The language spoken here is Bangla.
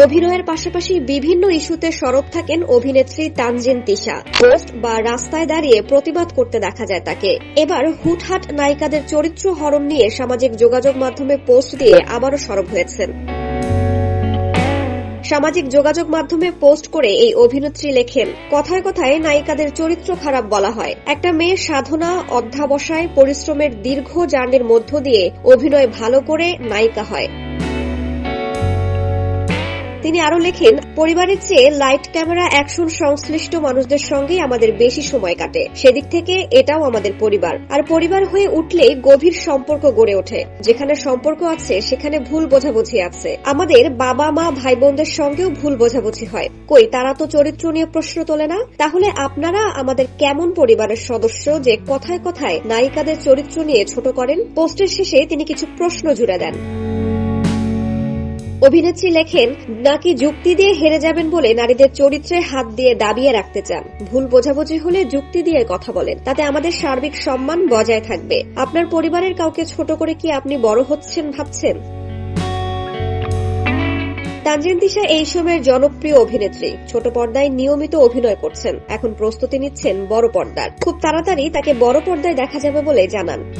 অভিনয়ের পাশাপাশি বিভিন্ন ইস্যুতে সরব থাকেন অভিনেত্রী তানজিন তিশা। পোস্ট বা রাস্তায় দাঁড়িয়ে প্রতিবাদ করতে দেখা যায় তাকে। এবার হুটহাট নায়িকাদের চরিত্র হরণ নিয়ে সামাজিক যোগাযোগ মাধ্যমে পোস্ট দিয়ে আবারও সরব হয়েছেন। সামাজিক যোগাযোগ মাধ্যমে পোস্ট করে এই অভিনেত্রী লেখেন, কথায় কথায় নায়িকাদের চরিত্র খারাপ বলা হয়। একটা মেয়ে সাধনা, অধ্যাবসায়, পরিশ্রমের দীর্ঘ জার্নির মধ্য দিয়ে অভিনয় ভালো করে নায়িকা হয়। তিনি আরো লেখেন, পরিবারের চেয়ে লাইট, ক্যামেরা, অ্যাকশন সংশ্লিষ্ট মানুষদের সঙ্গেই আমাদের বেশি সময় কাটে। সেদিক থেকে এটাও আমাদের পরিবার। আর পরিবার হয়ে উঠলেই গভীর সম্পর্ক গড়ে ওঠে। যেখানে সম্পর্ক আছে সেখানে ভুল বোঝাবুঝি আছে। আমাদের বাবা মা ভাই বোনদের সঙ্গেও ভুল বোঝাবুঝি হয়। কই, তারা তো চরিত্র নিয়ে প্রশ্ন তোলে না? তাহলে আপনারা আমাদের কেমন পরিবারের সদস্য যে কথায় কথায় নায়িকাদের চরিত্র নিয়ে ছোট করেন? পোস্টের শেষে তিনি কিছু প্রশ্ন জুড়ে দেন। অভিনেত্রী লেখেন, নাকি যুক্তি দিয়ে হেরে যাবেন বলে নারীদের চরিত্রে হাত দিয়ে দাবিয়ে রাখতে চান? ভুল বোঝাবুঝি হলে যুক্তি দিয়ে কথা বলেন, তাতে আমাদের সার্বিক সম্মান বজায় থাকবে। আপনার পরিবারের কাউকে ছোট করে কি আপনি বড় হচ্ছেন ভাবছেন? তানজিন তিশা এই সময়ের জনপ্রিয় অভিনেত্রী। ছোট পর্দায় নিয়মিত অভিনয় করছেন। এখন প্রস্তুতি নিচ্ছেন বড় পর্দার। খুব তাড়াতাড়ি তাকে বড় পর্দায় দেখা যাবে বলে জানান।